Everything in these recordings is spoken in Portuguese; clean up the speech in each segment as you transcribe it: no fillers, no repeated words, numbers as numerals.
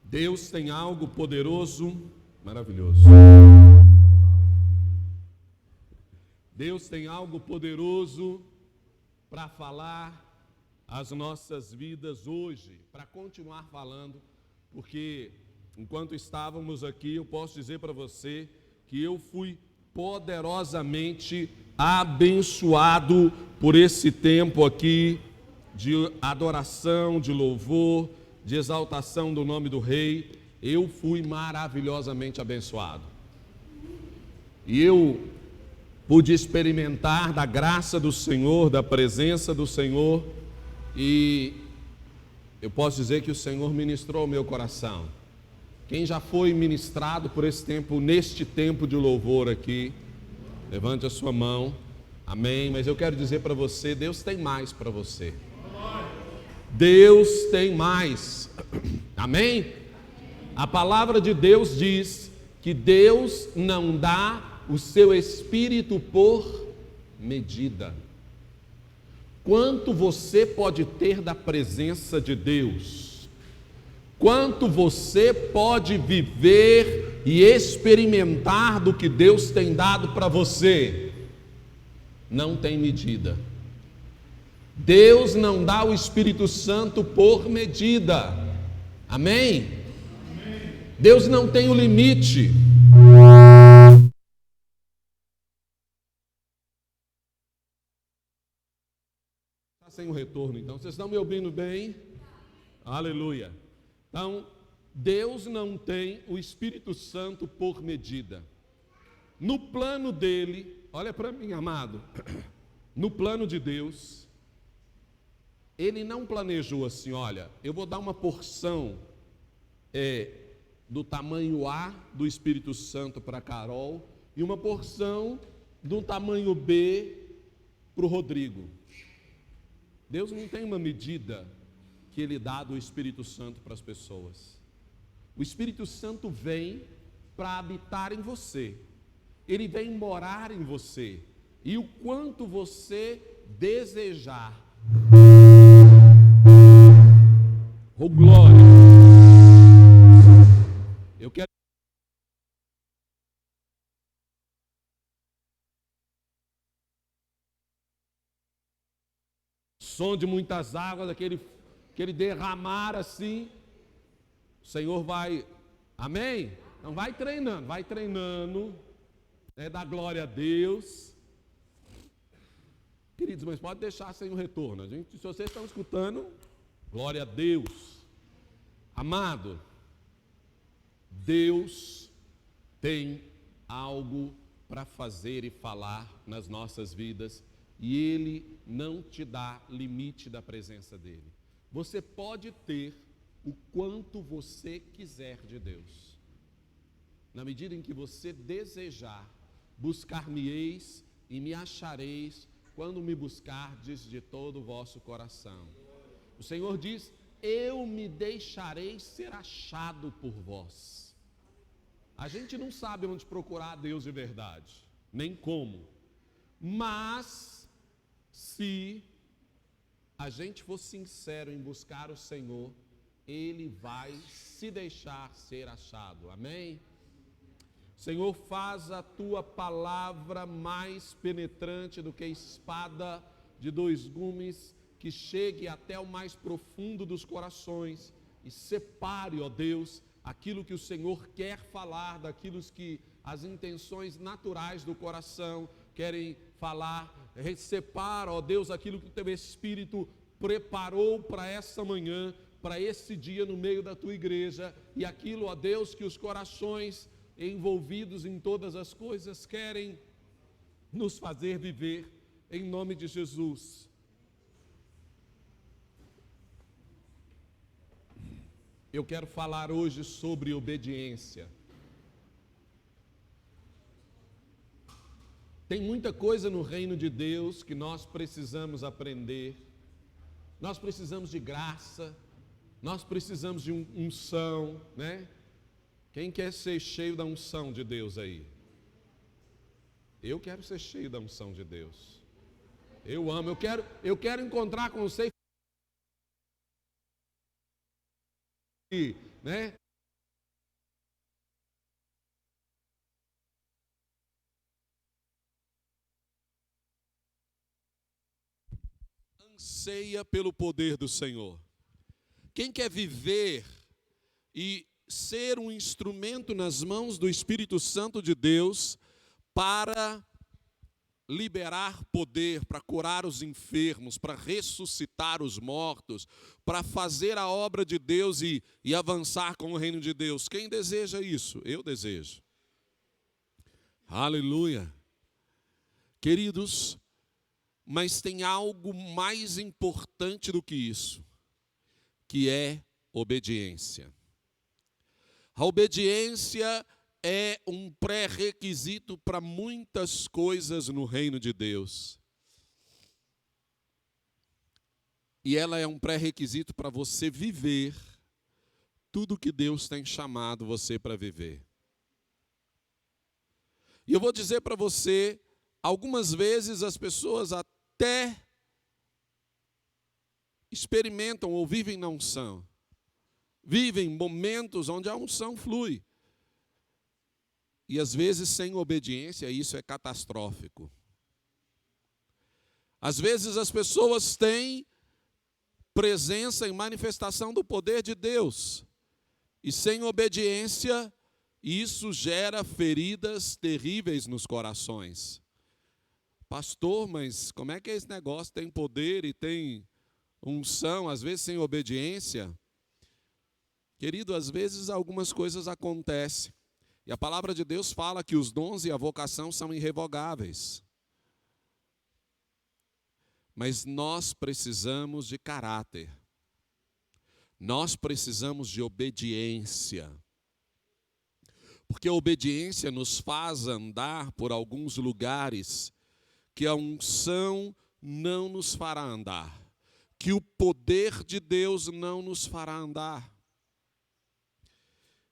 Deus tem algo poderoso, maravilhoso. Deus tem algo poderoso para falar às nossas vidas hoje, para continuar falando, porque enquanto estávamos aqui, eu posso dizer para você que eu fui poderosamente abençoado por esse tempo aqui de adoração, de louvor, de exaltação do nome do Rei. Eu fui maravilhosamente abençoado. E eu pude experimentar da graça do Senhor, da presença do Senhor, e eu posso dizer que o Senhor ministrou o meu coração. Quem já foi ministrado por esse tempo, neste tempo de louvor aqui, levante a sua mão, amém. Mas eu quero dizer para você, Deus tem mais para você. Deus tem mais, amém? A palavra de Deus diz que Deus não dá o seu espírito por medida. Quanto você pode ter da presença de Deus? Quanto você pode viver e experimentar do que Deus tem dado para você? Não tem medida. Deus não dá o Espírito Santo por medida. Amém? Deus não tem o limite. Está sem o retorno, então. Vocês estão me ouvindo bem? Aleluia. Então, Deus não tem o Espírito Santo por medida. No plano dele, olha para mim, amado. No plano de Deus, Ele não planejou assim, olha, eu vou dar uma porção do tamanho A do Espírito Santo para Carol e uma porção do tamanho B para o Rodrigo. Deus não tem uma medida que Ele dá do Espírito Santo para as pessoas. O Espírito Santo vem para habitar em você. Ele vem morar em você. E o quanto você desejar. Oh, glória! Eu quero. Som de muitas águas, aquele derramar assim. O Senhor vai. Amém? Então vai treinando. Dá glória a Deus. Queridos, mas pode deixar sem o retorno. Se vocês estão escutando, glória a Deus. Amado, Deus tem algo para fazer e falar nas nossas vidas e Ele não te dá limite da presença dEle. Você pode ter o quanto você quiser de Deus. Na medida em que você desejar, buscar-me-eis e me achareis quando me buscardes de todo o vosso coração. O Senhor diz, eu me deixarei ser achado por vós. A gente não sabe onde procurar a Deus de verdade, nem como. Mas, se a gente for sincero em buscar o Senhor, Ele vai se deixar ser achado. Amém? Senhor, faz a Tua palavra mais penetrante do que espada de dois gumes, que chegue até o mais profundo dos corações e separe, ó Deus, aquilo que o Senhor quer falar, daquilo que as intenções naturais do coração querem falar. Separa, ó Deus, aquilo que o Teu Espírito preparou para essa manhã, para esse dia no meio da Tua igreja, e aquilo, ó Deus, que os corações envolvidos em todas as coisas querem nos fazer viver, em nome de Jesus. Eu quero falar hoje sobre obediência. Tem muita coisa no reino de Deus que nós precisamos aprender. Nós precisamos de graça, nós precisamos de unção, né? Quem quer ser cheio da unção de Deus aí? Eu quero ser cheio da unção de Deus. Eu amo, eu quero encontrar com você, né? anseia pelo poder do Senhor? Quem quer viver e ser um instrumento nas mãos do Espírito Santo de Deus para liberar poder, para curar os enfermos, para ressuscitar os mortos, para fazer a obra de Deus e avançar com o reino de Deus? Quem deseja isso? Eu desejo. Aleluia. Queridos, mas tem algo mais importante do que isso, que é obediência. A obediência é um pré-requisito para muitas coisas no reino de Deus. E ela é um pré-requisito para você viver tudo que Deus tem chamado você para viver. E eu vou dizer para você, algumas vezes as pessoas até experimentam ou vivem na unção. Vivem momentos onde a unção flui. E às vezes sem obediência isso é catastrófico. Às vezes as pessoas têm presença e manifestação do poder de Deus. E sem obediência, isso gera feridas terríveis nos corações. Pastor, mas como é que é esse negócio? Tem poder e tem unção, às vezes sem obediência? Querido, às vezes algumas coisas acontecem. E a palavra de Deus fala que os dons e a vocação são irrevogáveis. Mas nós precisamos de caráter. Nós precisamos de obediência. Porque a obediência nos faz andar por alguns lugares que a unção não nos fará andar. Que o poder de Deus não nos fará andar.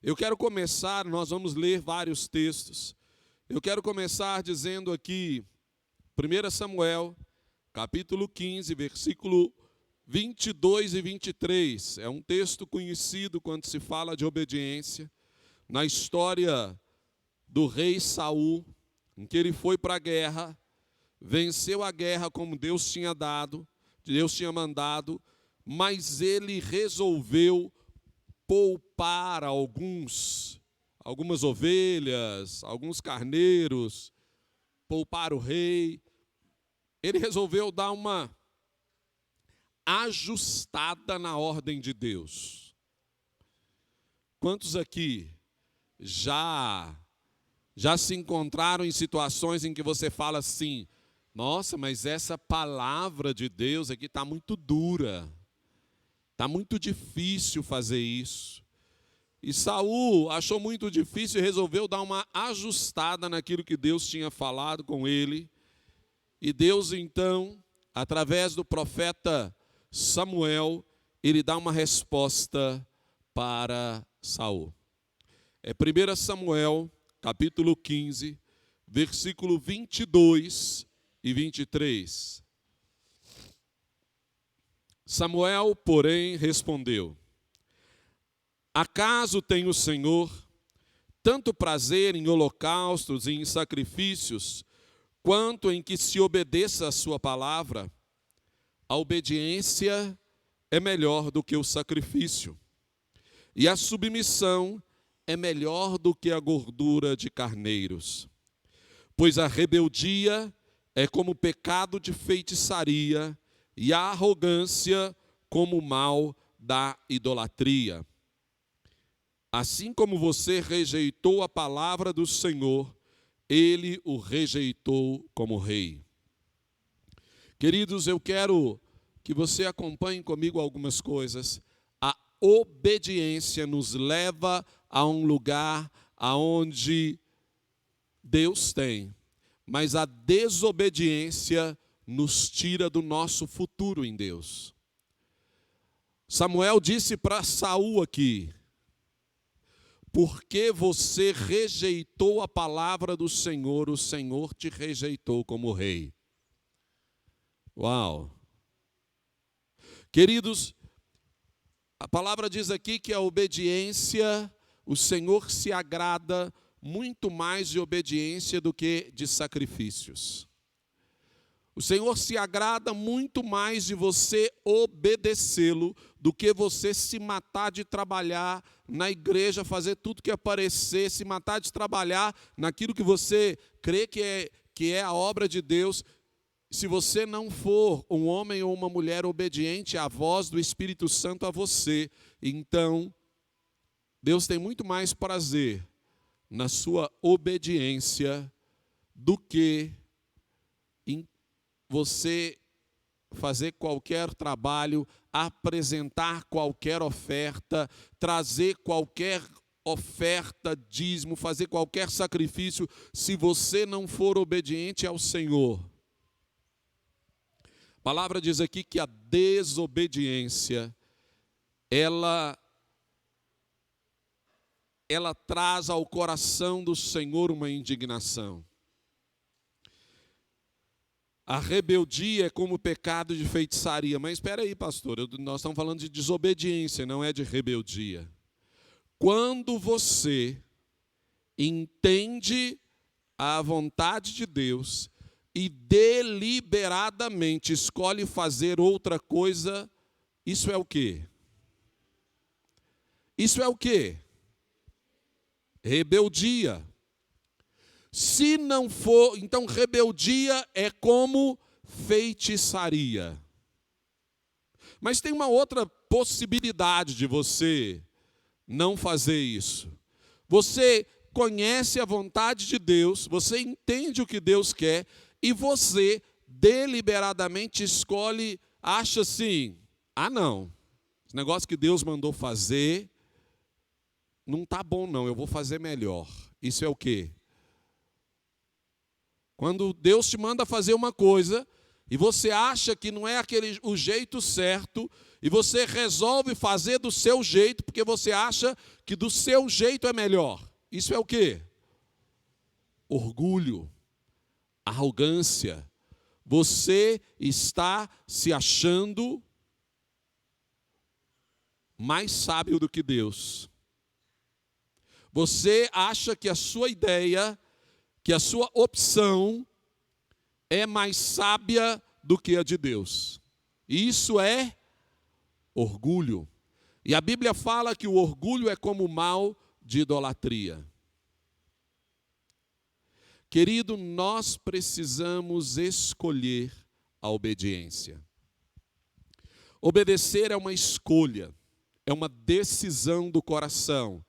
Eu quero começar, nós vamos ler vários textos. Eu quero começar dizendo aqui, 1 Samuel, capítulo 15, versículo 22 e 23. É um texto conhecido quando se fala de obediência. Na história do rei Saul, em que ele foi para a guerra, venceu a guerra como Deus tinha dado, Deus tinha mandado, mas ele resolveu poupar algumas ovelhas, alguns carneiros, poupar o rei. Ele resolveu dar uma ajustada na ordem de Deus. Quantos aqui já se encontraram em situações em que você fala assim: nossa, mas essa palavra de Deus aqui está muito dura, está muito difícil fazer isso. E Saul achou muito difícil e resolveu dar uma ajustada naquilo que Deus tinha falado com ele. E Deus então, através do profeta Samuel, ele dá uma resposta para Saul. É 1 Samuel, capítulo 15, versículo 22 e 23. Samuel, porém, respondeu: acaso tem o Senhor tanto prazer em holocaustos e em sacrifícios, quanto em que se obedeça a sua palavra? A obediência é melhor do que o sacrifício, e a submissão é melhor do que a gordura de carneiros. Pois a rebeldia é como o pecado de feitiçaria, e a arrogância como o mal da idolatria. Assim como você rejeitou a palavra do Senhor, ele o rejeitou como rei. Queridos, eu quero que você acompanhe comigo algumas coisas. A obediência nos leva a um lugar aonde Deus tem, mas a desobediência nos tira do nosso futuro em Deus. Samuel disse para Saul aqui: porque você rejeitou a palavra do Senhor, o Senhor te rejeitou como rei. Uau! Queridos, a palavra diz aqui que a obediência, o Senhor se agrada muito mais de obediência do que de sacrifícios. O Senhor se agrada muito mais de você obedecê-lo do que você se matar de trabalhar na igreja, fazer tudo que aparecer, se matar de trabalhar naquilo que você crê que é a obra de Deus. Se você não for um homem ou uma mulher obediente à voz do Espírito Santo a você, então Deus tem muito mais prazer na sua obediência do que em você fazer qualquer trabalho, apresentar qualquer oferta, trazer qualquer oferta, dízimo, fazer qualquer sacrifício, se você não for obediente ao Senhor. A palavra diz aqui que a desobediência, ela traz ao coração do Senhor uma indignação. A rebeldia é como pecado de feitiçaria. Mas espera aí, pastor, nós estamos falando de desobediência, não é de rebeldia. Quando você entende a vontade de Deus e deliberadamente escolhe fazer outra coisa, isso é o quê? Isso é o quê? Rebeldia. Se não for, então rebeldia é como feitiçaria. Mas tem uma outra possibilidade de você não fazer isso. Você conhece a vontade de Deus, você entende o que Deus quer e você deliberadamente escolhe, acha assim, não, esse negócio que Deus mandou fazer não está bom não, eu vou fazer melhor. Isso é o quê? Quando Deus te manda fazer uma coisa e você acha que não é o jeito certo e você resolve fazer do seu jeito porque você acha que do seu jeito é melhor. Isso é o quê? Orgulho, arrogância. Você está se achando mais sábio do que Deus. Você acha que a sua ideia, que a sua opção é mais sábia do que a de Deus. E isso é orgulho. E a Bíblia fala que o orgulho é como o mal de idolatria. Querido, nós precisamos escolher a obediência. Obedecer é uma escolha, é uma decisão do coração,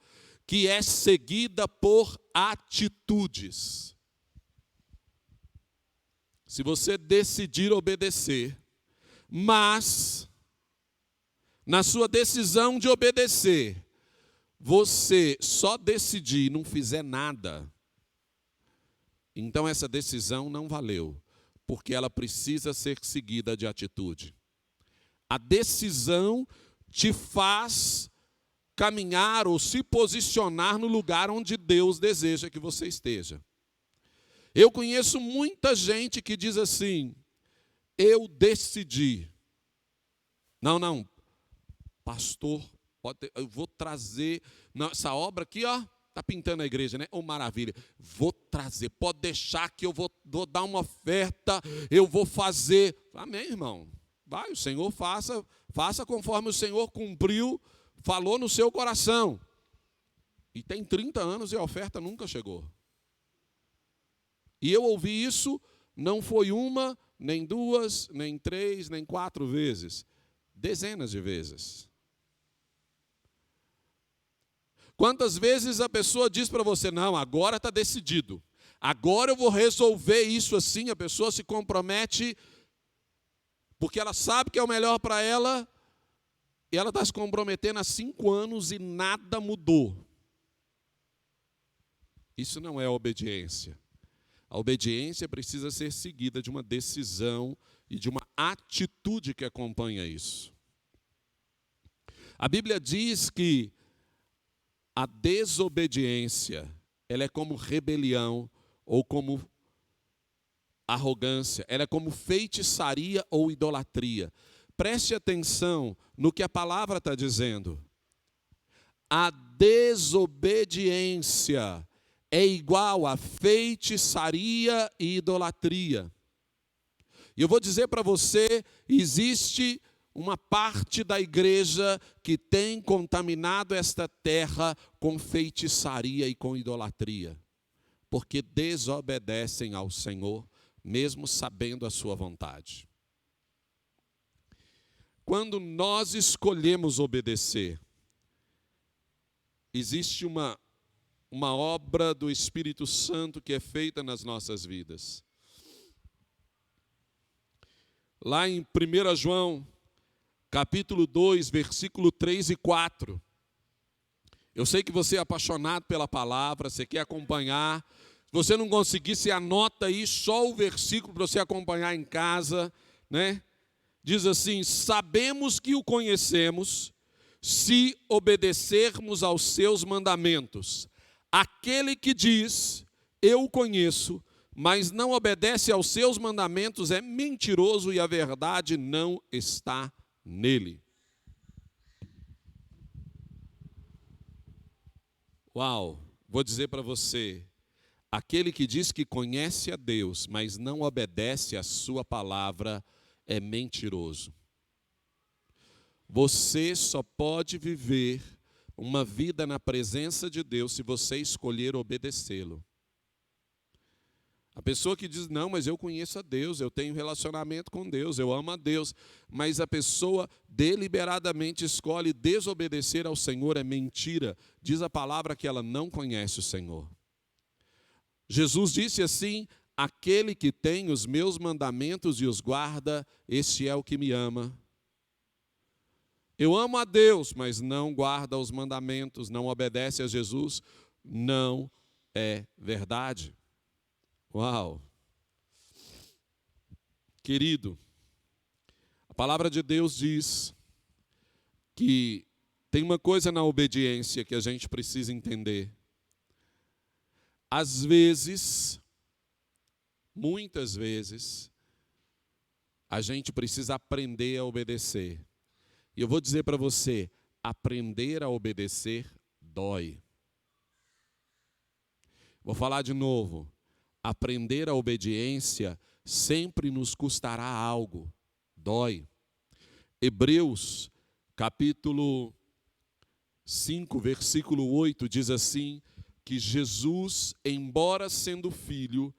que é seguida por atitudes. Se você decidir obedecer, mas na sua decisão de obedecer, você só decidir e não fizer nada, então essa decisão não valeu, porque ela precisa ser seguida de atitude. A decisão te faz caminhar ou se posicionar no lugar onde Deus deseja que você esteja. Eu conheço muita gente que diz assim, eu decidi. Não, pastor, eu vou trazer, essa obra aqui, está pintando a igreja, né? Oh, maravilha, vou trazer, pode deixar que eu vou dar uma oferta, eu vou fazer. Amém, irmão? Vai, o Senhor faça conforme o Senhor cumpriu, falou no seu coração. E tem 30 anos e a oferta nunca chegou. E eu ouvi isso, não foi uma, nem duas, nem três, nem 4 vezes. Dezenas de vezes. Quantas vezes a pessoa diz para você, não, agora está decidido. Agora eu vou resolver isso assim, a pessoa se compromete, porque ela sabe que é o melhor para ela, e ela está se comprometendo há 5 anos e nada mudou. Isso não é obediência. A obediência precisa ser seguida de uma decisão e de uma atitude que acompanha isso. A Bíblia diz que a desobediência, ela é como rebelião ou como arrogância, ela é como feitiçaria ou idolatria. Preste atenção no que a palavra está dizendo. A desobediência é igual a feitiçaria e idolatria. E eu vou dizer para você, existe uma parte da igreja que tem contaminado esta terra com feitiçaria e com idolatria, porque desobedecem ao Senhor, mesmo sabendo a sua vontade. Quando nós escolhemos obedecer, existe uma obra do Espírito Santo que é feita nas nossas vidas. Lá em 1 João, capítulo 2, versículo 3 e 4. Eu sei que você é apaixonado pela palavra, você quer acompanhar. Se você não conseguir, você anota aí só o versículo para você acompanhar em casa, né? Diz assim: sabemos que o conhecemos, se obedecermos aos seus mandamentos. Aquele que diz, eu o conheço, mas não obedece aos seus mandamentos, é mentiroso e a verdade não está nele. Uau, vou dizer para você, aquele que diz que conhece a Deus, mas não obedece a sua palavra, é mentiroso. Você só pode viver uma vida na presença de Deus se você escolher obedecê-lo. A pessoa que diz, não, mas eu conheço a Deus, eu tenho relacionamento com Deus, eu amo a Deus, mas a pessoa deliberadamente escolhe desobedecer ao Senhor, é mentira. Diz a palavra que ela não conhece o Senhor. Jesus disse assim: aquele que tem os meus mandamentos e os guarda, esse é o que me ama. Eu amo a Deus, mas não guarda os mandamentos, não obedece a Jesus, não é verdade. Uau! Querido, a palavra de Deus diz que tem uma coisa na obediência que a gente precisa entender. Às vezes, muitas vezes, a gente precisa aprender a obedecer. E eu vou dizer para você, aprender a obedecer dói. Vou falar de novo. Aprender a obediência sempre nos custará algo, dói. Hebreus, capítulo 5, versículo 8, diz assim, que Jesus, embora sendo filho,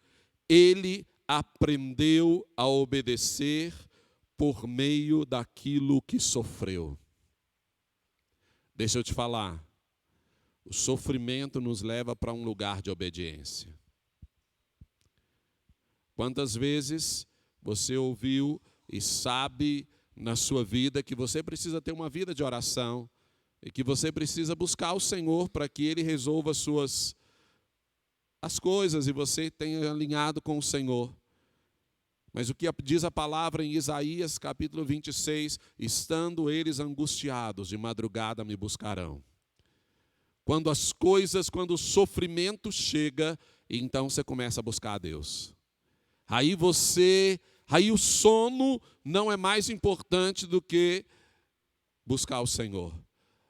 ele aprendeu a obedecer por meio daquilo que sofreu. Deixa eu te falar, o sofrimento nos leva para um lugar de obediência. Quantas vezes você ouviu e sabe na sua vida que você precisa ter uma vida de oração e que você precisa buscar o Senhor para que Ele resolva as coisas e você tenha alinhado com o Senhor. Mas o que diz a palavra em Isaías capítulo 26, estando eles angustiados, de madrugada me buscarão. Quando o sofrimento chega, então você começa a buscar a Deus. Aí o sono não é mais importante do que buscar o Senhor.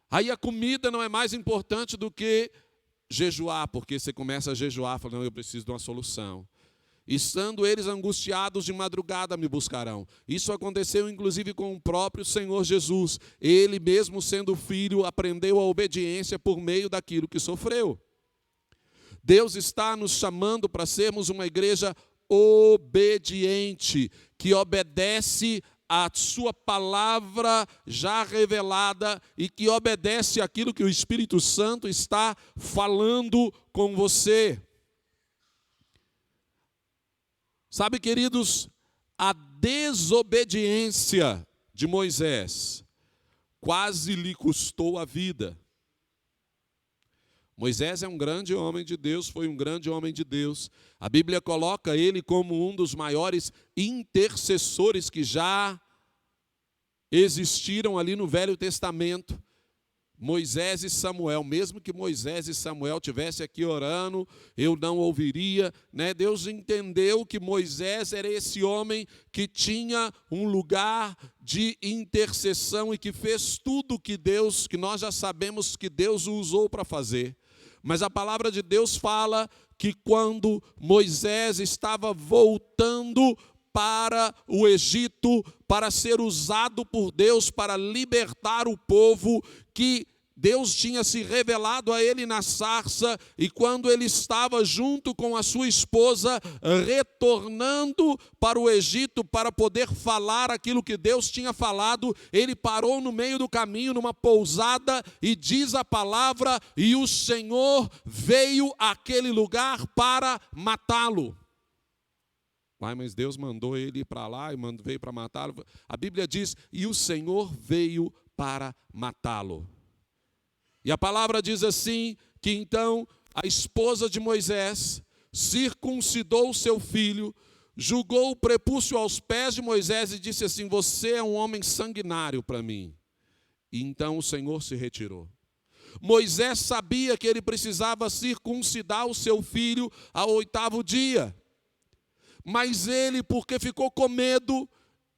Aí a comida não é mais importante do que jejuar, porque você começa a jejuar, falando, não, eu preciso de uma solução. Estando eles angustiados de madrugada me buscarão. Isso aconteceu inclusive com o próprio Senhor Jesus. Ele mesmo sendo filho aprendeu a obediência por meio daquilo que sofreu. Deus está nos chamando para sermos uma igreja obediente, que obedece à sua palavra já revelada e que obedece àquilo que o Espírito Santo está falando com você. Sabe, queridos, a desobediência de Moisés quase lhe custou a vida. Moisés é um grande homem de Deus, foi um grande homem de Deus. A Bíblia coloca ele como um dos maiores intercessores que já existiram ali no Velho Testamento. Moisés e Samuel, mesmo que Moisés e Samuel estivessem aqui orando, eu não ouviria, né? Deus entendeu que Moisés era esse homem que tinha um lugar de intercessão e que fez tudo que nós já sabemos que Deus o usou para fazer. Mas a palavra de Deus fala que quando Moisés estava voltando para o Egito, para ser usado por Deus para libertar o povo que Deus tinha se revelado a ele na sarça, e quando ele estava junto com a sua esposa, retornando para o Egito para poder falar aquilo que Deus tinha falado, ele parou no meio do caminho, numa pousada, e diz a palavra, e o Senhor veio àquele lugar para matá-lo. Mas Deus mandou ele ir para lá, e veio para matá-lo. A Bíblia diz, e o Senhor veio para matá-lo. E a palavra diz assim, que então a esposa de Moisés circuncidou o seu filho, julgou o prepúcio aos pés de Moisés e disse assim, você é um homem sanguinário para mim. E então o Senhor se retirou. Moisés sabia que ele precisava circuncidar o seu filho ao 8º dia. Mas ele, porque ficou com medo,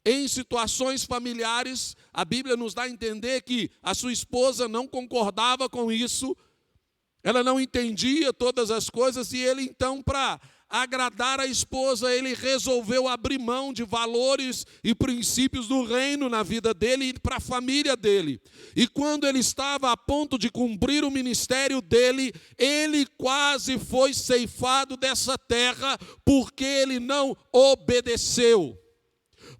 em situações familiares, a Bíblia nos dá a entender que a sua esposa não concordava com isso, ela não entendia todas as coisas, e ele então, para agradar a esposa, ele resolveu abrir mão de valores e princípios do reino na vida dele e para a família dele. E quando ele estava a ponto de cumprir o ministério dele, ele quase foi ceifado dessa terra, porque ele não obedeceu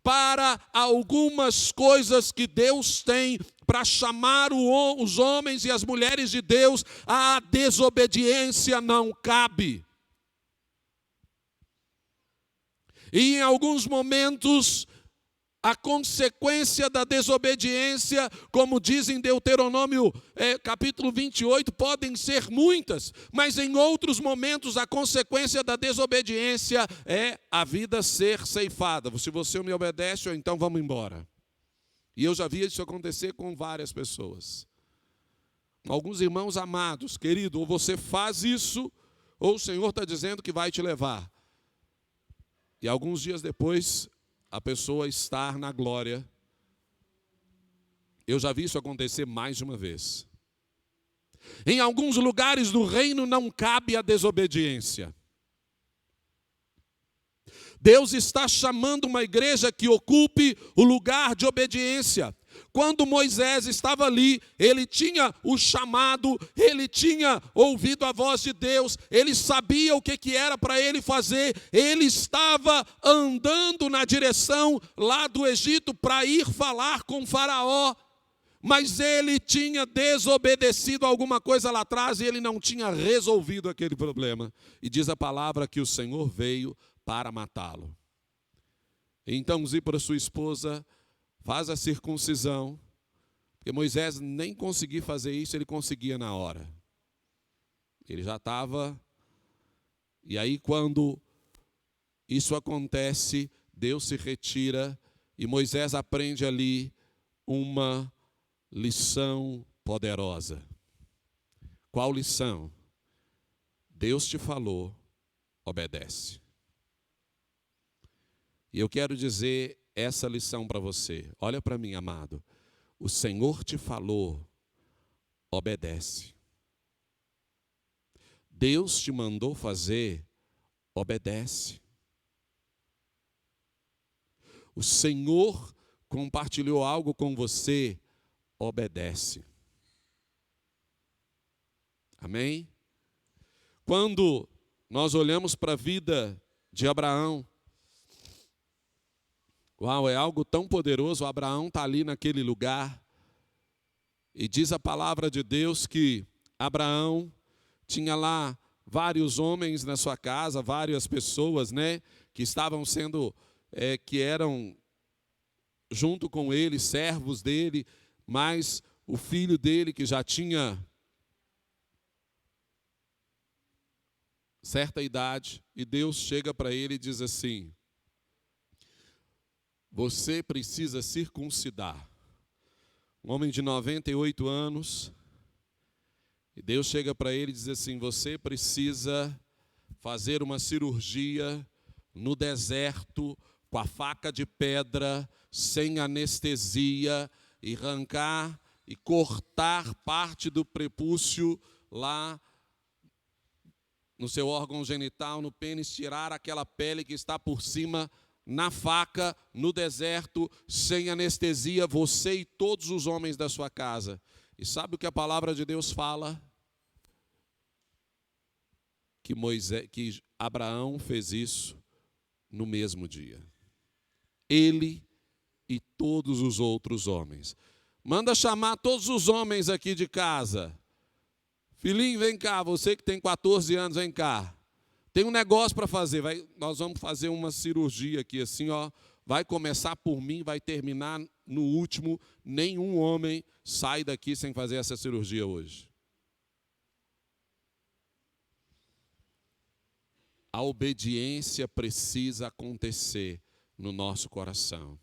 para algumas coisas que Deus tem para chamar os homens e as mulheres de Deus. A desobediência não cabe. E em alguns momentos, a consequência da desobediência, como diz em Deuteronômio capítulo 28, podem ser muitas, mas em outros momentos a consequência da desobediência é a vida ser ceifada. Se você me obedece, ou então vamos embora. E eu já vi isso acontecer com várias pessoas. Alguns irmãos amados, querido, ou você faz isso, ou o Senhor está dizendo que vai te levar. E alguns dias depois, a pessoa estar na glória. Eu já vi isso acontecer mais de uma vez. Em alguns lugares do reino não cabe a desobediência. Deus está chamando uma igreja que ocupe o lugar de obediência. Quando Moisés estava ali, ele tinha o chamado, ele tinha ouvido a voz de Deus, ele sabia o que era para ele fazer, ele estava andando na direção lá do Egito para ir falar com Faraó, mas ele tinha desobedecido alguma coisa lá atrás e ele não tinha resolvido aquele problema. E diz a palavra que o Senhor veio para matá-lo. Então Zípora, sua esposa, faz a circuncisão, porque Moisés nem conseguia fazer isso, ele conseguia na hora. Ele já estava, e aí quando isso acontece, Deus se retira, e Moisés aprende ali uma lição poderosa. Qual lição? Deus te falou, obedece. E eu quero dizer essa lição para você. Olha para mim, amado. O Senhor te falou, obedece. Deus te mandou fazer, obedece. O Senhor compartilhou algo com você, obedece. Amém? Quando nós olhamos para a vida de Abraão, uau, é algo tão poderoso. Abraão está ali naquele lugar. E diz a palavra de Deus que Abraão tinha lá vários homens na sua casa, várias pessoas, né, que estavam sendo, que eram junto com ele, servos dele, mas o filho dele que já tinha certa idade, e Deus chega para ele e diz assim: você precisa circuncidar. Um homem de 98 anos, e Deus chega para ele e diz assim: você precisa fazer uma cirurgia no deserto, com a faca de pedra, sem anestesia, e arrancar e cortar parte do prepúcio lá no seu órgão genital, no pênis, tirar aquela pele que está por cima na faca, no deserto, sem anestesia, você e todos os homens da sua casa. E sabe o que a palavra de Deus fala? Que Abraão fez isso no mesmo dia. Ele e todos os outros homens. Manda chamar todos os homens aqui de casa. Filhinho, vem cá, você que tem 14 anos, vem cá. Tem um negócio para fazer. Nós vamos fazer uma cirurgia aqui assim, ó. Vai começar por mim, vai terminar no último. Nenhum homem sai daqui sem fazer essa cirurgia hoje. A obediência precisa acontecer no nosso coração.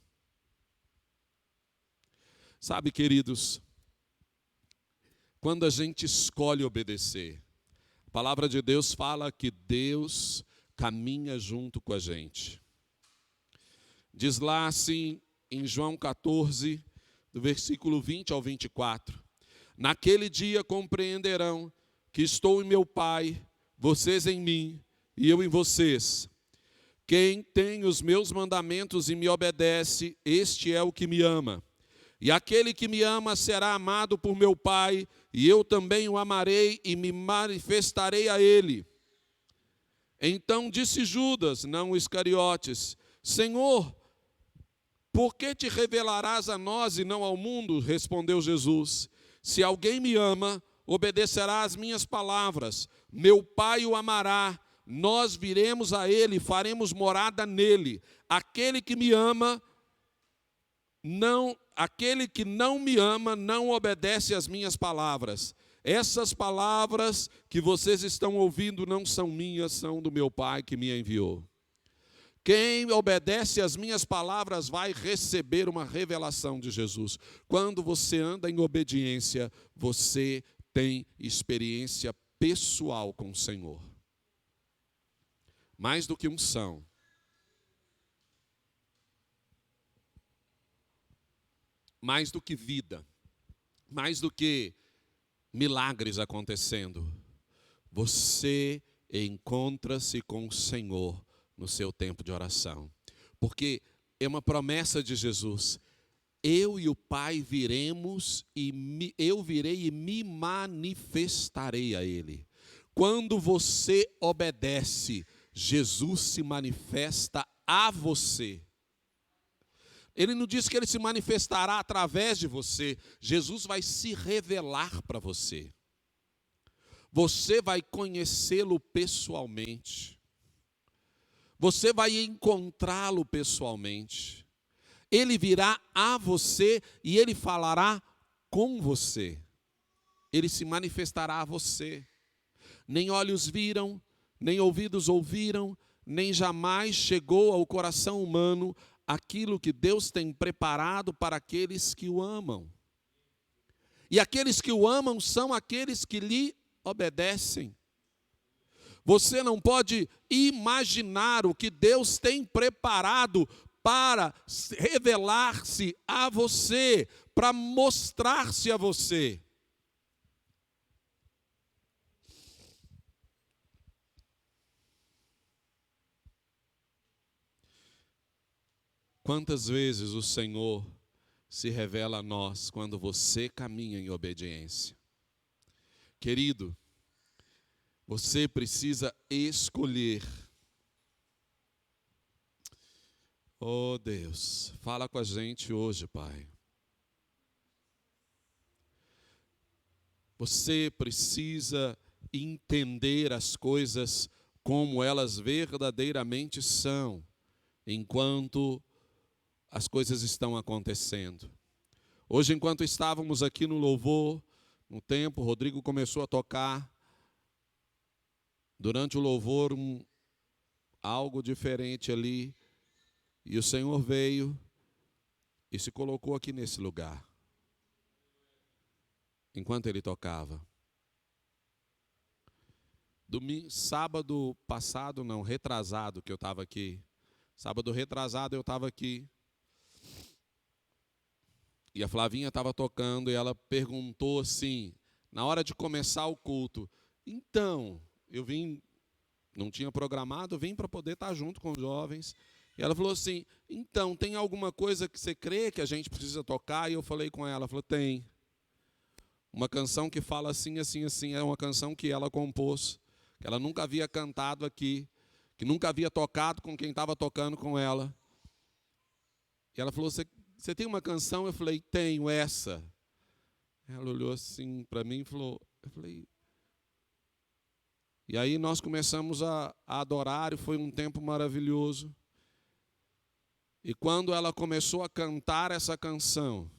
Sabe, queridos, quando a gente escolhe obedecer, a palavra de Deus fala que Deus caminha junto com a gente. Diz lá assim, em João 14, do versículo 20 ao 24. Naquele dia compreenderão que estou em meu Pai, vocês em mim e eu em vocês. Quem tem os meus mandamentos e me obedece, este é o que me ama. E aquele que me ama será amado por meu Pai, e eu também o amarei e me manifestarei a ele. Então disse Judas, não Iscariotes, Senhor, por que te revelarás a nós e não ao mundo? Respondeu Jesus. Se alguém me ama, obedecerá às minhas palavras. Meu Pai o amará, nós viremos a ele e faremos morada nele. Aquele que não me ama, não obedece às minhas palavras. Essas palavras que vocês estão ouvindo não são minhas, são do meu Pai que me enviou. Quem obedece às minhas palavras vai receber uma revelação de Jesus. Quando você anda em obediência, você tem experiência pessoal com o Senhor. Mais do que unção. Mais do que vida. Mais do que milagres acontecendo. Você encontra-se com o Senhor no seu tempo de oração. Porque é uma promessa de Jesus. Eu e o Pai viremos e eu virei e me manifestarei a Ele. Quando você obedece, Jesus se manifesta a você. Ele não diz que Ele se manifestará através de você. Jesus vai se revelar para você. Você vai conhecê-lo pessoalmente. Você vai encontrá-lo pessoalmente. Ele virá a você e Ele falará com você. Ele se manifestará a você. Nem olhos viram, nem ouvidos ouviram, nem jamais chegou ao coração humano aquilo que Deus tem preparado para aqueles que o amam. E aqueles que o amam são aqueles que lhe obedecem. Você não pode imaginar o que Deus tem preparado para revelar-se a você, para mostrar-se a você. Quantas vezes o Senhor se revela a nós quando você caminha em obediência? Querido, você precisa escolher. Oh Deus, fala com a gente hoje, Pai. Você precisa entender as coisas como elas verdadeiramente são, enquanto as coisas estão acontecendo. Hoje, enquanto estávamos aqui no louvor, no tempo, o Rodrigo começou a tocar. Durante o louvor, algo diferente ali. E o Senhor veio e se colocou aqui nesse lugar. Enquanto ele tocava. Sábado passado, não, retrasado que eu estava aqui. Sábado retrasado eu estava aqui. E a Flavinha estava tocando e ela perguntou assim, na hora de começar o culto, então, eu vim, não tinha programado, vim para poder estar junto com os jovens. E ela falou assim, então, tem alguma coisa que você crê que a gente precisa tocar? E eu falei com ela, ela falou, tem. Uma canção que fala assim, assim, assim, é uma canção que ela compôs, que ela nunca havia cantado aqui, que nunca havia tocado com quem estava tocando com ela. E ela falou, você tem uma canção? Eu falei, tenho essa. Ela olhou assim para mim e falou, eu falei... E aí nós começamos a adorar e foi um tempo maravilhoso. E quando ela começou a cantar essa canção,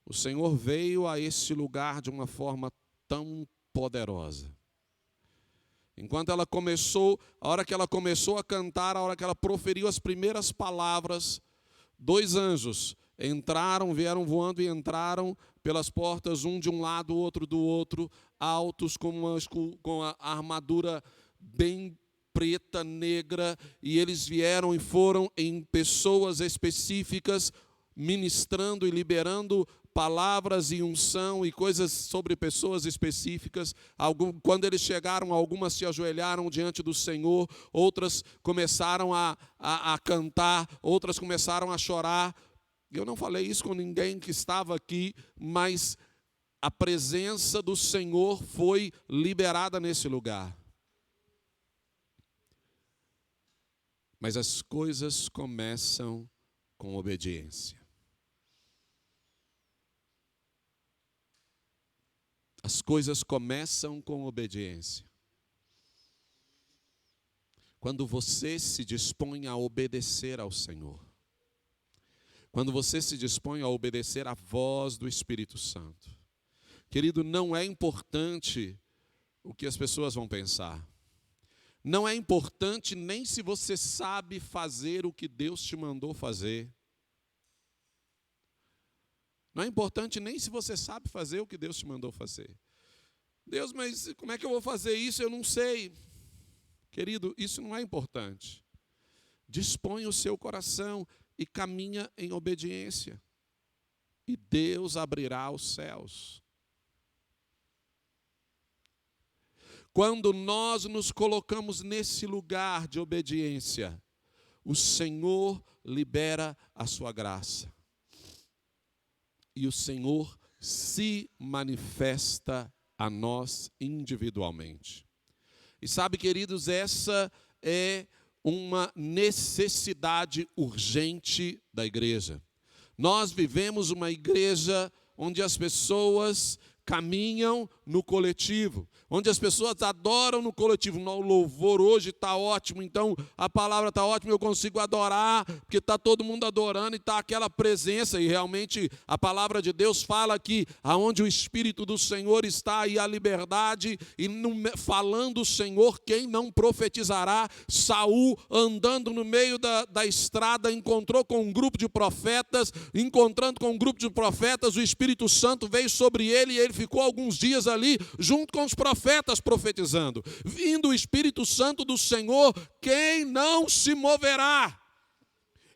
o Senhor veio a esse lugar de uma forma tão poderosa. Enquanto ela começou, a hora que ela começou a cantar, a hora que ela proferiu as primeiras palavras, 2 anjos entraram, vieram voando e entraram pelas portas, um de um lado, o outro do outro, altos, com a armadura bem preta, negra, e eles vieram e foram em pessoas específicas, ministrando e liberando palavras e unção e coisas sobre pessoas específicas. Quando eles chegaram, algumas se ajoelharam diante do Senhor, outras começaram a cantar, outras começaram a chorar. Eu não falei isso com ninguém que estava aqui, mas a presença do Senhor foi liberada nesse lugar. Mas as coisas começam com obediência. As coisas começam com obediência. Quando você se dispõe a obedecer ao Senhor. Quando você se dispõe a obedecer à voz do Espírito Santo. Querido, não é importante o que as pessoas vão pensar. Não é importante nem se você sabe fazer o que Deus te mandou fazer. Não é importante nem se você sabe fazer o que Deus te mandou fazer. Deus, mas como é que eu vou fazer isso? Eu não sei. Querido, isso não é importante. Dispõe o seu coração e caminha em obediência. E Deus abrirá os céus. Quando nós nos colocamos nesse lugar de obediência, o Senhor libera a sua graça. E o Senhor se manifesta a nós individualmente. E sabe, queridos, essa é uma necessidade urgente da igreja. Nós vivemos uma igreja onde as pessoas caminham no coletivo, onde as pessoas adoram no coletivo. O louvor hoje está ótimo, então a palavra está ótima, eu consigo adorar, porque está todo mundo adorando e está aquela presença, e realmente a palavra de Deus fala que aonde o Espírito do Senhor está, aí a liberdade, e falando o Senhor, quem não profetizará? Saul, andando no meio da estrada, encontrou com um grupo de profetas, encontrando com um grupo de profetas, o Espírito Santo veio sobre ele, e ele ficou alguns dias ali, junto com os profetas profetizando. Vindo o Espírito Santo do Senhor, quem não se moverá?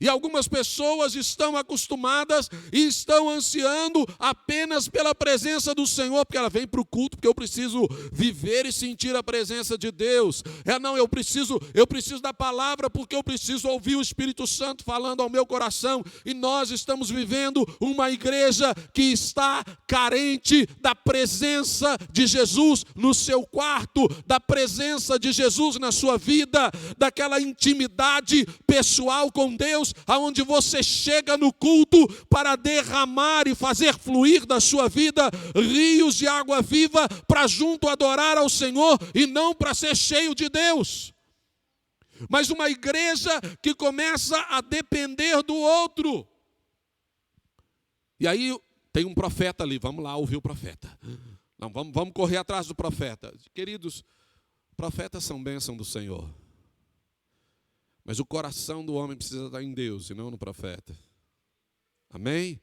E algumas pessoas estão acostumadas e estão ansiando apenas pela presença do Senhor, porque ela vem para o culto, porque eu preciso viver e sentir a presença de Deus. Não, eu preciso da palavra, porque eu preciso ouvir o Espírito Santo falando ao meu coração. E nós estamos vivendo uma igreja que está carente da presença de Jesus no seu quarto, da presença de Jesus na sua vida, daquela intimidade pessoal com Deus, aonde você chega no culto para derramar e fazer fluir da sua vida rios de água viva para junto adorar ao Senhor e não para ser cheio de Deus. Mas uma igreja que começa a depender do outro. E aí tem um profeta ali, vamos lá ouvir o profeta. Não, vamos correr atrás do profeta. Queridos, profetas são bênção do Senhor. Mas o coração do homem precisa estar em Deus e não no profeta. Amém?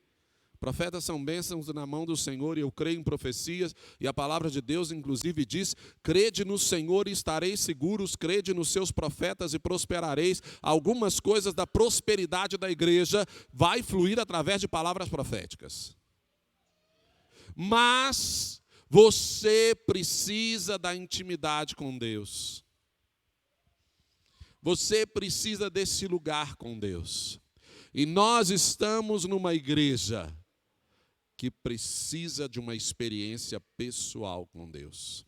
Profetas são bênçãos na mão do Senhor, e eu creio em profecias, e a palavra de Deus inclusive diz: crede no Senhor e estareis seguros, crede nos seus profetas e prosperareis. Algumas coisas da prosperidade da igreja vai fluir através de palavras proféticas. Mas você precisa da intimidade com Deus. você precisa desse lugar com Deus. E nós estamos numa igreja que precisa de uma experiência pessoal com Deus.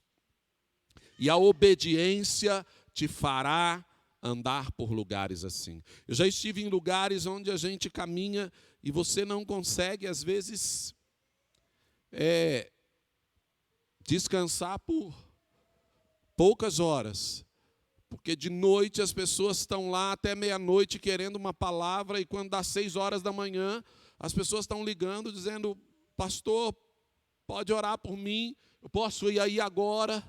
E a obediência te fará andar por lugares assim. Eu já estive em lugares onde a gente caminha e você não consegue, às vezes, descansar por poucas horas. Porque de noite as pessoas estão lá até meia-noite querendo uma palavra, e quando dá 6 horas da manhã, as pessoas estão ligando dizendo: pastor, pode orar por mim, eu posso ir aí agora.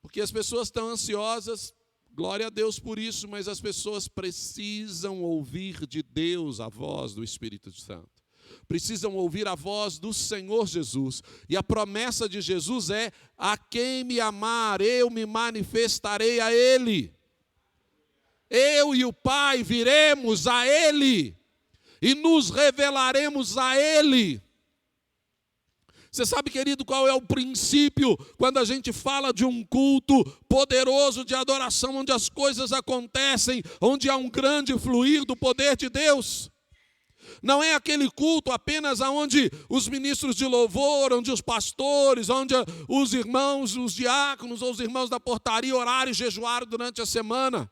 Porque as pessoas estão ansiosas, glória a Deus por isso, mas as pessoas precisam ouvir de Deus a voz do Espírito Santo. Precisam ouvir a voz do Senhor Jesus. E a promessa de Jesus é: a quem me amar, eu me manifestarei a Ele. Eu e o Pai viremos a Ele e nos revelaremos a Ele. Você sabe, querido, qual é o princípio quando a gente fala de um culto poderoso de adoração, onde as coisas acontecem, onde há um grande fluir do poder de Deus? Não é aquele culto apenas onde os ministros de louvor, onde os pastores, onde os irmãos, os diáconos ou os irmãos da portaria oraram e jejuaram durante a semana.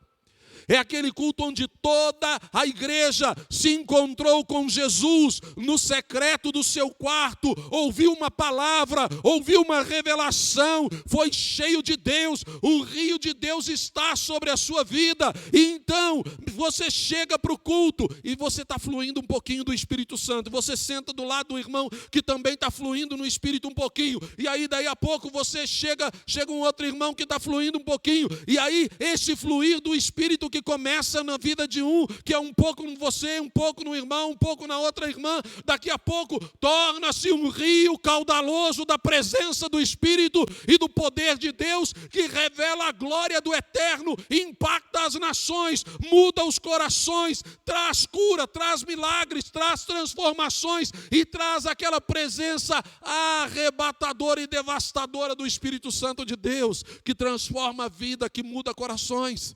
É aquele culto onde toda a igreja se encontrou com Jesus no secreto do seu quarto, ouviu uma palavra, ouviu uma revelação, foi cheio de Deus, o rio de Deus está sobre a sua vida. E então você chega para o culto e você está fluindo um pouquinho do Espírito Santo. Você senta do lado do irmão que também está fluindo no Espírito um pouquinho. E aí daí a pouco você chega um outro irmão que está fluindo um pouquinho. E aí esse fluir do Espírito que começa na vida de um, que é um pouco em você, um pouco no irmão, um pouco na outra irmã, daqui a pouco torna-se um rio caudaloso da presença do Espírito e do poder de Deus, que revela a glória do eterno, impacta as nações, muda os corações, traz cura, traz milagres, traz transformações e traz aquela presença arrebatadora e devastadora do Espírito Santo de Deus, que transforma a vida, que muda corações.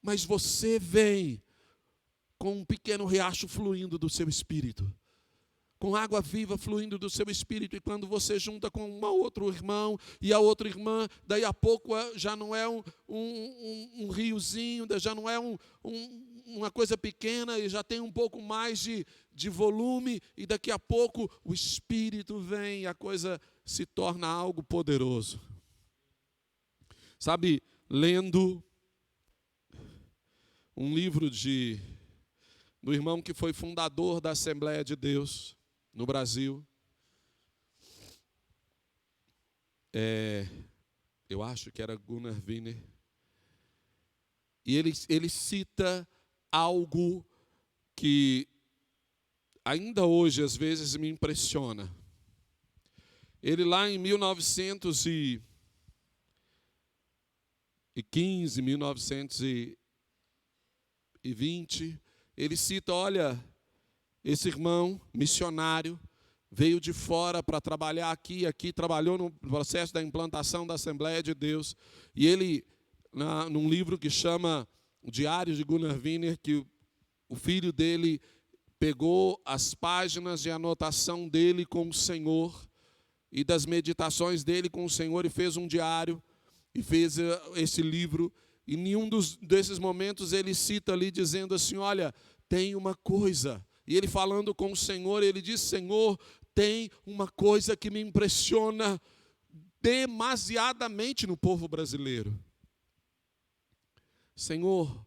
Mas você vem com um pequeno riacho fluindo do seu espírito, com água viva fluindo do seu espírito, e quando você junta com um outro irmão e a outra irmã, daí a pouco já não é um riozinho, já não é uma coisa pequena, e já tem um pouco mais de volume, e daqui a pouco o Espírito vem e a coisa se torna algo poderoso. Sabe, lendo um livro do irmão que foi fundador da Assembleia de Deus no Brasil. Eu acho que era Gunnar Wiener. E ele cita algo que ainda hoje às vezes me impressiona. Ele lá em 1915, 1920, ele cita: olha, esse irmão missionário veio de fora para trabalhar aqui, trabalhou no processo da implantação da Assembleia de Deus, e ele, num livro que chama O Diário de Gunnar Wiener, que o filho dele pegou as páginas de anotação dele com o Senhor, e das meditações dele com o Senhor, e fez um diário, e fez esse livro. E em um desses momentos ele cita ali dizendo assim: olha, tem uma coisa. E ele falando com o Senhor, ele diz: Senhor, tem uma coisa que me impressiona demasiadamente no povo brasileiro. Senhor,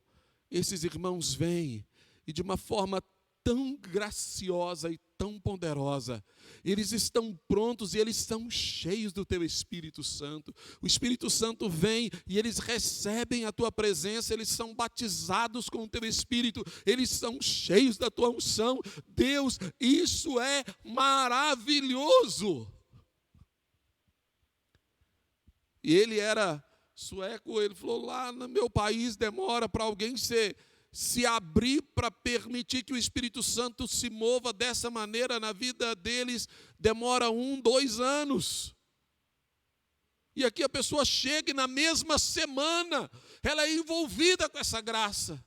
esses irmãos vêm e de uma forma tão graciosa e tão poderosa, eles estão prontos e eles são cheios do Teu Espírito Santo. O Espírito Santo vem e eles recebem a Tua presença, eles são batizados com o Teu Espírito, eles são cheios da Tua unção. Deus, isso é maravilhoso. E ele era sueco, ele falou: lá no meu país demora para alguém se abrir para permitir que o Espírito Santo se mova dessa maneira na vida deles, demora 1, 2 anos. E aqui a pessoa chega e na mesma semana ela é envolvida com essa graça.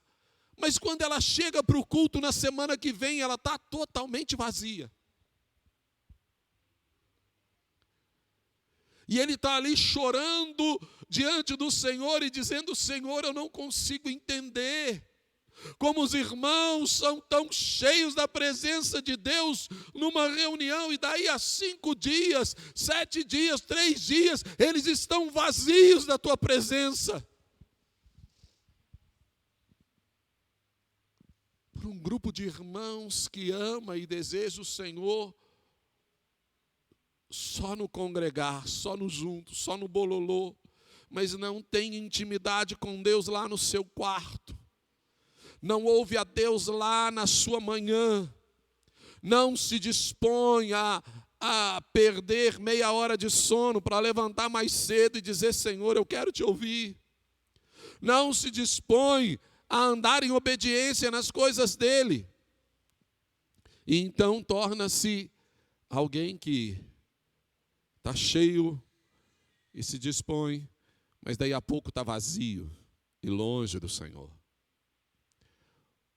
Mas quando ela chega para o culto na semana que vem, ela está totalmente vazia. E ele está ali chorando diante do Senhor e dizendo: Senhor, eu não consigo entender como os irmãos são tão cheios da presença de Deus numa reunião, e daí a 5 dias, 7 dias, 3 dias, eles estão vazios da tua presença. Para um grupo de irmãos que ama e deseja o Senhor, só no congregar, só no junto, só no bololô, mas não tem intimidade com Deus lá no seu quarto. Não ouve a Deus lá na sua manhã, não se dispõe a perder meia hora de sono para levantar mais cedo e dizer: Senhor, eu quero te ouvir. Não se dispõe a andar em obediência nas coisas dele. E então torna-se alguém que está cheio e se dispõe, mas daí a pouco está vazio e longe do Senhor.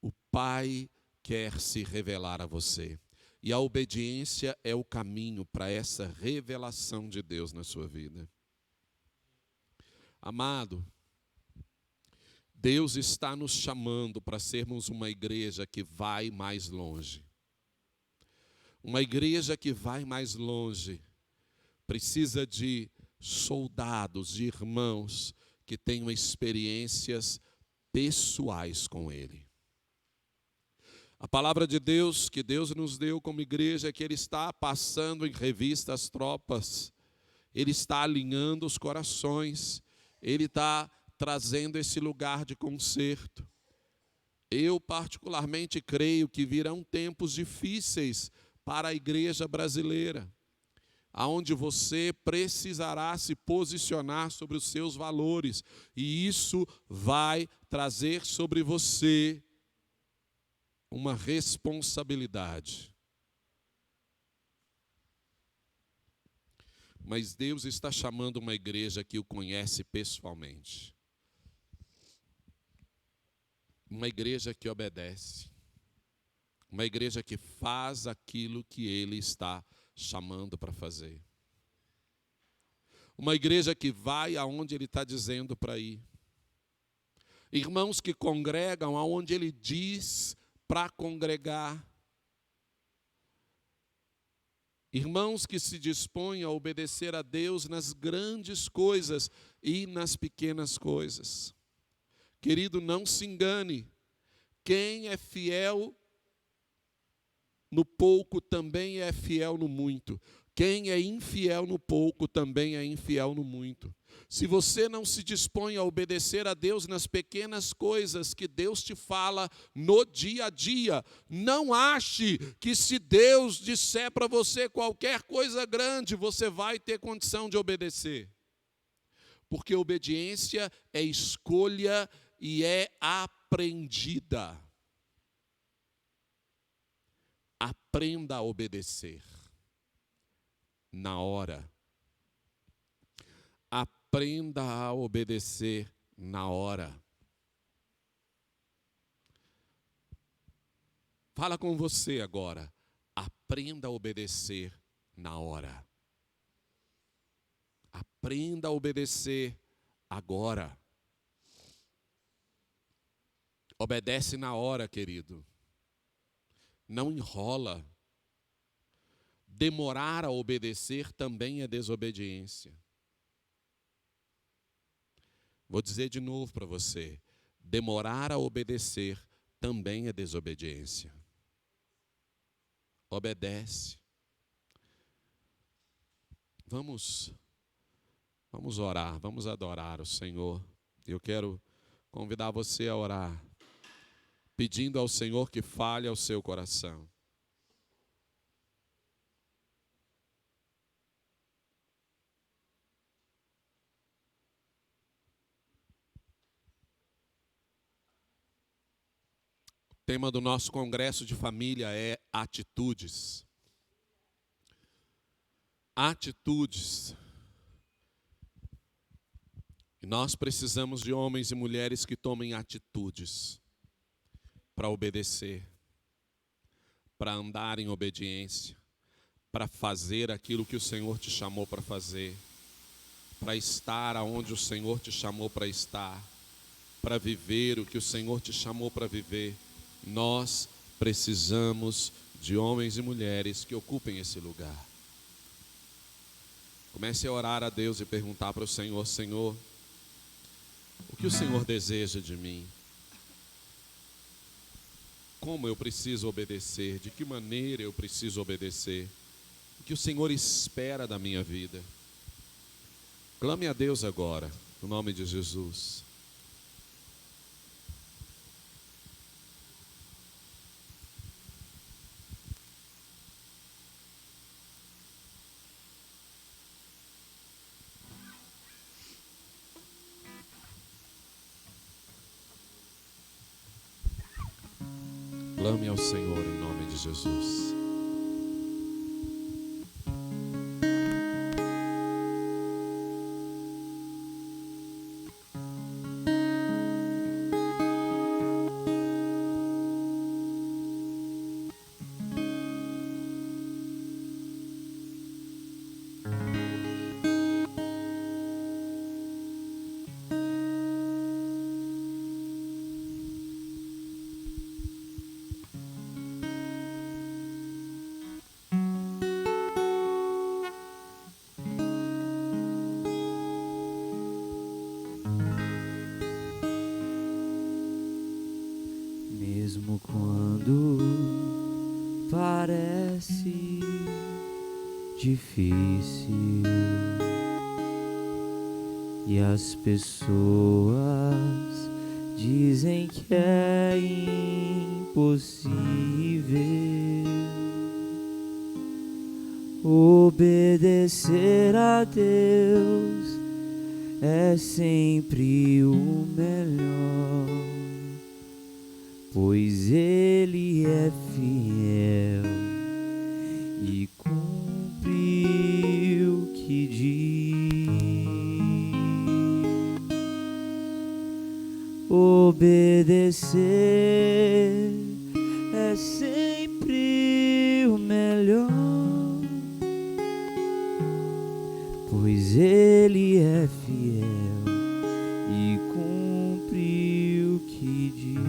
O Pai quer se revelar a você. E a obediência é o caminho para essa revelação de Deus na sua vida. Amado, Deus está nos chamando para sermos uma igreja que vai mais longe. Uma igreja que vai mais longe precisa de soldados, de irmãos que tenham experiências pessoais com Ele. A palavra de Deus que Deus nos deu como igreja é que Ele está passando em revista as tropas, Ele está alinhando os corações, Ele está trazendo esse lugar de conserto. Eu particularmente creio que virão tempos difíceis para a igreja brasileira, aonde você precisará se posicionar sobre os seus valores, e isso vai trazer sobre você uma responsabilidade. Mas Deus está chamando uma igreja que o conhece pessoalmente. Uma igreja que obedece. Uma igreja que faz aquilo que Ele está chamando para fazer. Uma igreja que vai aonde Ele está dizendo para ir. Irmãos que congregam aonde Ele diz para congregar. Irmãos que se dispõem a obedecer a Deus nas grandes coisas e nas pequenas coisas. Querido, não se engane. Quem é fiel no pouco também é fiel no muito. Quem é infiel no pouco também é infiel no muito. Se você não se dispõe a obedecer a Deus nas pequenas coisas que Deus te fala no dia a dia, não ache que se Deus disser para você qualquer coisa grande, você vai ter condição de obedecer. Porque obediência é escolha e é aprendida. Aprenda a obedecer na hora. Aprenda a obedecer na hora. Fala com você agora. Aprenda a obedecer na hora. Aprenda a obedecer agora. Obedece na hora, querido. Não enrola. Demorar a obedecer também é desobediência. Vou dizer de novo para você. Demorar a obedecer também é desobediência. Obedece. Vamos orar, vamos adorar o Senhor. Eu quero convidar você a orar, pedindo ao Senhor que fale ao seu coração. O tema do nosso congresso de família é atitudes. Atitudes. E nós precisamos de homens e mulheres que tomem atitudes para obedecer, para andar em obediência, para fazer aquilo que o Senhor te chamou para fazer, para estar aonde o Senhor te chamou para estar, para viver o que o Senhor te chamou para viver. Nós precisamos de homens e mulheres que ocupem esse lugar. Comece a orar a Deus e perguntar para o Senhor: Senhor, o que o Senhor deseja de mim? Como eu preciso obedecer? De que maneira eu preciso obedecer? O que o Senhor espera da minha vida? Clame a Deus agora, no nome de Jesus. Clame ao Senhor em nome de Jesus. Mesmo quando parece difícil e as pessoas dizem que é impossível, obedecer a Deus é sempre o melhor, pois Ele é fiel e cumpre o que diz. Obedecer é sempre o melhor, pois Ele é fiel e cumpre o que diz.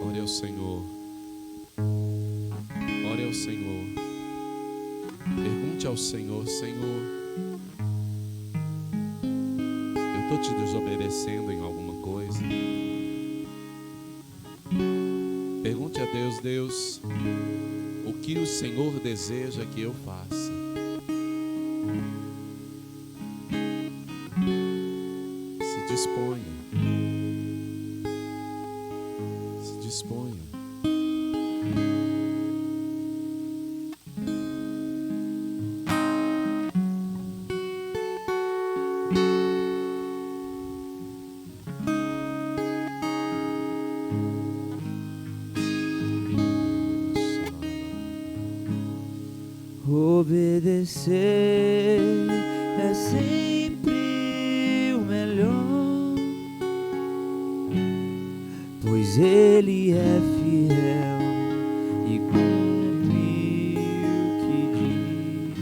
Ore ao Senhor. Ore ao Senhor. Pergunte ao Senhor: Senhor, eu estou te desobedecendo em alguma coisa? Pergunte a Deus: Deus, o que o Senhor deseja que eu faça? Se disponha. Se disponha. Obedecer é sempre o melhor, pois Ele é fiel e cumpre o que diz.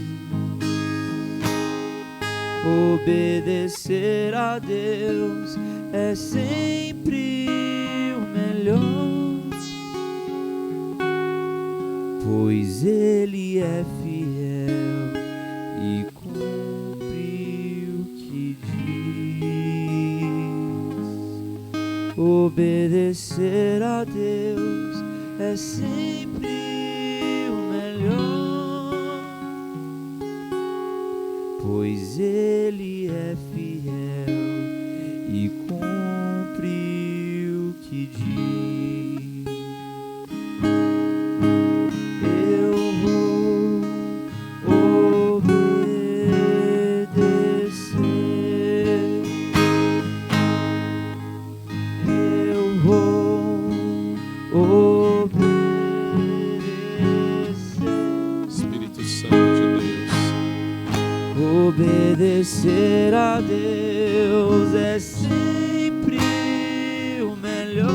Obedecer a Deus é sempre o melhor, pois Ele é fiel e cumpre o que diz. Obedecer a Deus é sempre o melhor, pois Ele é fiel e cumpre o que diz. Obedecer a Deus é sempre o melhor,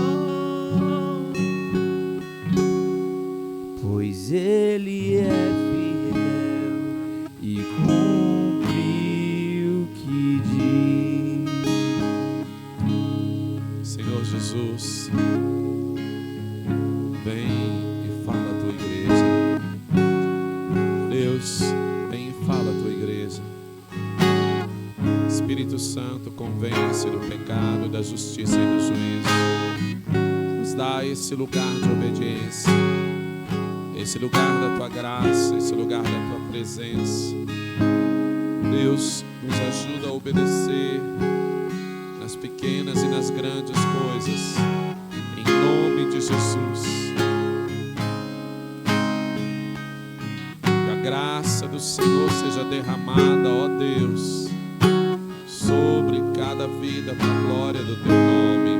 pois Ele é fiel e cumpre o que diz. Senhor Jesus, vem e fala à tua igreja. Deus, vem e fala à tua igreja. Espírito Santo, convence do pecado, da justiça e do juízo. Nos dá esse lugar de obediência, esse lugar da tua graça, esse lugar da tua presença. Deus, nos ajuda a obedecer nas pequenas e nas grandes coisas, em nome de Jesus. Que a graça do Senhor seja derramada, ó Deus, sobre cada vida, para a glória do teu nome.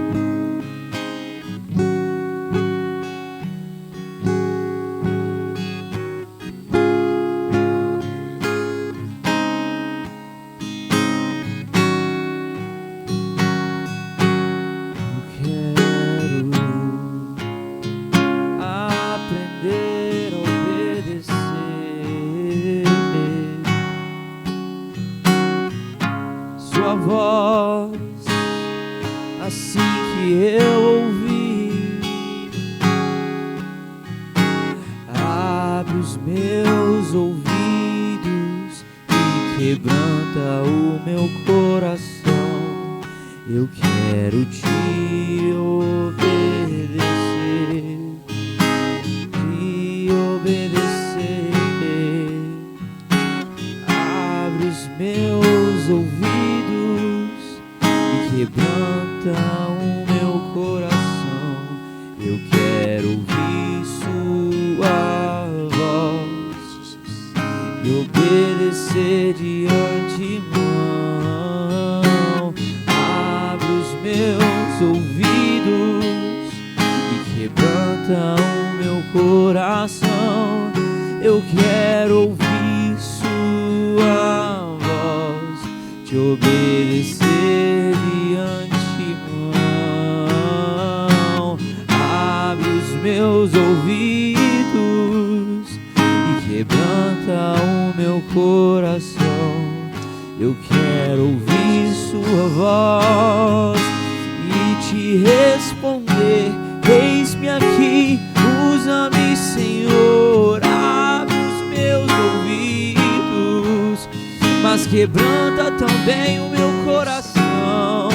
Quebranta também o meu coração.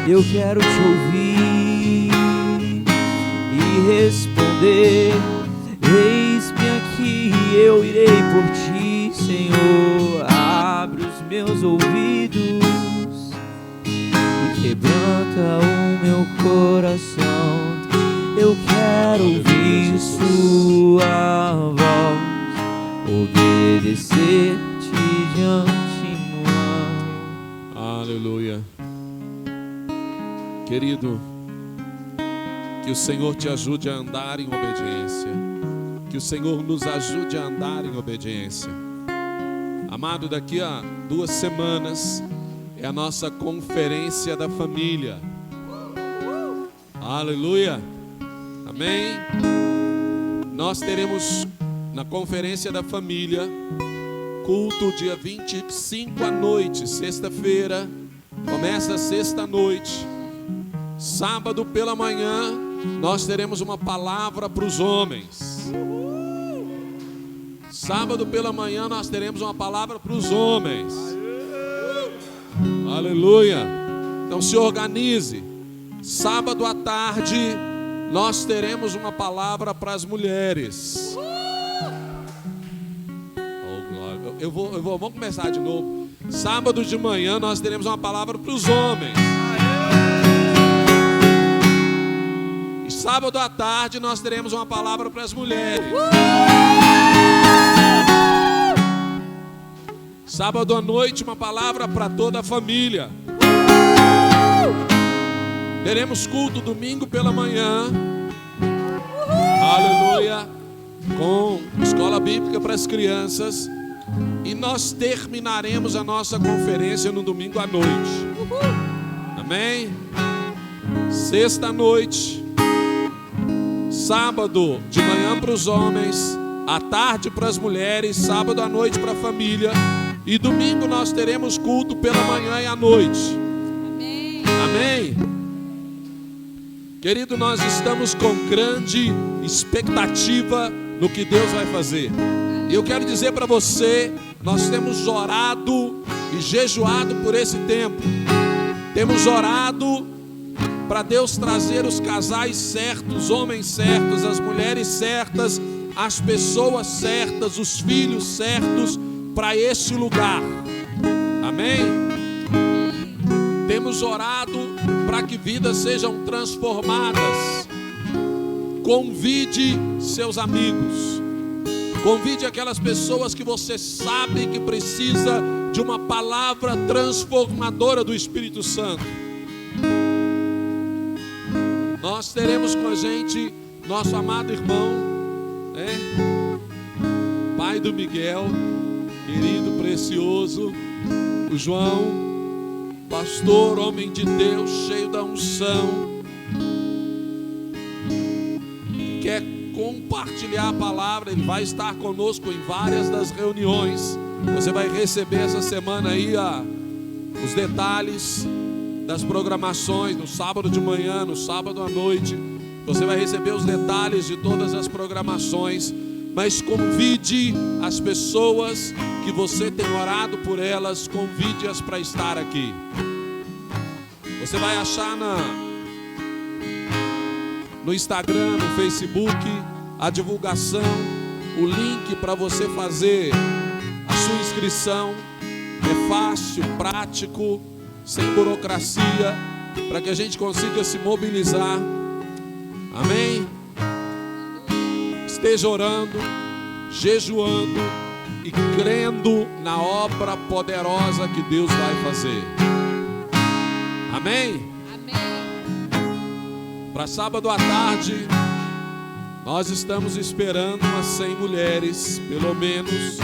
Eu quero te ouvir e responder. Eis-me aqui, eu irei por ti, Senhor. Abre os meus ouvidos e quebranta o meu coração. Eu quero ouvir sua voz, obedecer de antemão. Aleluia. Querido, que o Senhor te ajude a andar em obediência. Que o Senhor nos ajude a andar em obediência. Amado, daqui a 2 semanas é a nossa conferência da família. Aleluia. Amém. Nós teremos na conferência da família culto dia 25 à noite, sexta-feira. Começa sexta-noite. Sábado pela manhã nós teremos uma palavra para os homens. Sábado pela manhã nós teremos uma palavra para os homens. Aleluia. Então se organize. Sábado à tarde nós teremos uma palavra para as mulheres. Vamos começar de novo. Sábado de manhã nós teremos uma palavra para os homens. E sábado à tarde nós teremos uma palavra para as mulheres. Sábado à noite uma palavra para toda a família. Teremos culto domingo pela manhã. Aleluia. Com escola bíblica para as crianças. E nós terminaremos a nossa conferência no domingo à noite. Amém? Sexta noite, sábado de manhã para os homens, à tarde para as mulheres, sábado à noite para a família. E domingo nós teremos culto pela manhã e à noite. Amém. Amém? Querido, nós estamos com grande expectativa no que Deus vai fazer. E eu quero dizer para você, nós temos orado e jejuado por esse tempo. Temos orado para Deus trazer os casais certos, os homens certos, as mulheres certas, as pessoas certas, os filhos certos para este lugar. Amém? Temos orado para que vidas sejam transformadas. Convide seus amigos. Convide aquelas pessoas que você sabe que precisa de uma palavra transformadora do Espírito Santo. Nós teremos com a gente nosso amado irmão, pai do Miguel, querido, precioso, o João, pastor, homem de Deus, cheio da unção, quer compartilhar a palavra. Ele vai estar conosco em várias das reuniões. Você vai receber essa semana aí os detalhes das programações, no sábado de manhã, no sábado à noite. Você vai receber os detalhes de todas as programações. Mas convide as pessoas que você tem orado por elas, convide-as para estar aqui. Você vai achar no Instagram, no Facebook, a divulgação, o link para você fazer a sua inscrição. É fácil, prático, sem burocracia, para que a gente consiga se mobilizar. Amém? Esteja orando, jejuando e crendo na obra poderosa que Deus vai fazer. Amém? Para sábado à tarde, nós estamos esperando umas 100 mulheres, pelo menos,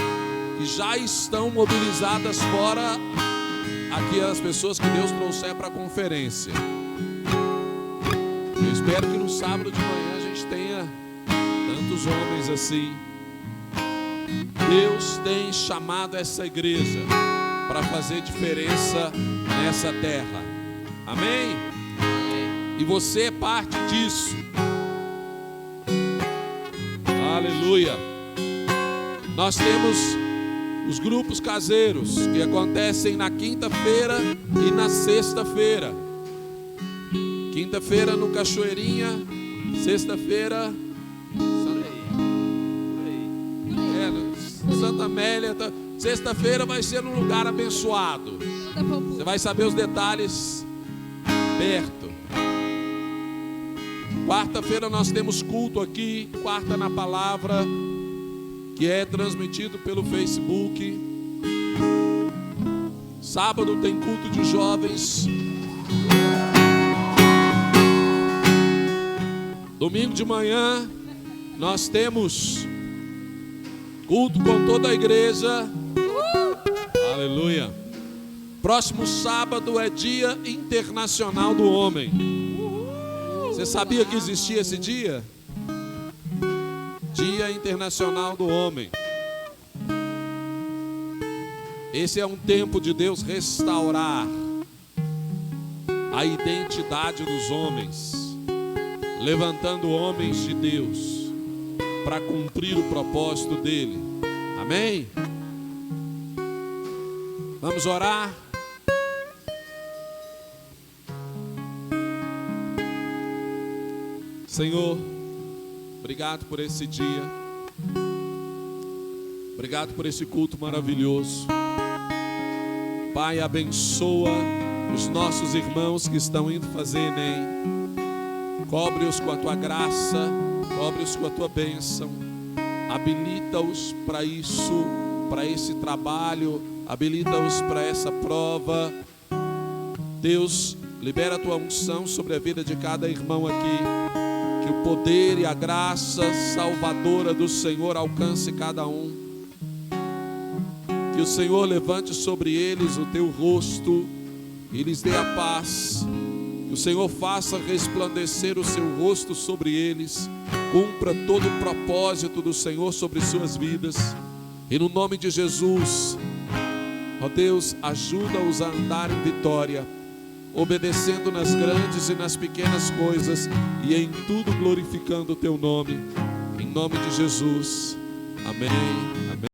que já estão mobilizadas fora aqui, as pessoas que Deus trouxer para a conferência. Eu espero que no sábado de manhã a gente tenha tantos homens assim. Deus tem chamado essa igreja para fazer diferença nessa terra. Amém? E você é parte disso. Aleluia. Nós temos os grupos caseiros que acontecem na quinta-feira e na sexta-feira. Quinta-feira no Cachoeirinha, sexta-feira Santa Amélia. Sexta-feira vai ser num lugar abençoado. Você vai saber os detalhes perto. Quarta-feira nós temos culto aqui, quarta na palavra, que é transmitido pelo Facebook. Sábado tem culto de jovens. Domingo de manhã nós temos culto com toda a igreja. Aleluia. Próximo sábado é Dia Internacional do Homem. Você sabia que existia esse dia? Dia Internacional do Homem. Esse é um tempo de Deus restaurar a identidade dos homens, levantando homens de Deus para cumprir o propósito dele. Amém? Vamos orar. Senhor, obrigado por esse dia. Obrigado por esse culto maravilhoso. Pai, abençoa os nossos irmãos que estão indo fazer Enem. Cobre-os com a tua graça, cobre-os com a tua bênção. Habilita-os para isso, para esse trabalho. Habilita-os para essa prova. Deus, libera a tua unção sobre a vida de cada irmão aqui. Que o poder e a graça salvadora do Senhor alcance cada um. Que o Senhor levante sobre eles o teu rosto e lhes dê a paz. Que o Senhor faça resplandecer o seu rosto sobre eles, cumpra todo o propósito do Senhor sobre suas vidas. E no nome de Jesus, ó Deus, ajuda-os a andar em vitória, obedecendo nas grandes e nas pequenas coisas, e em tudo glorificando o teu nome. Em nome de Jesus. Amém. Amém.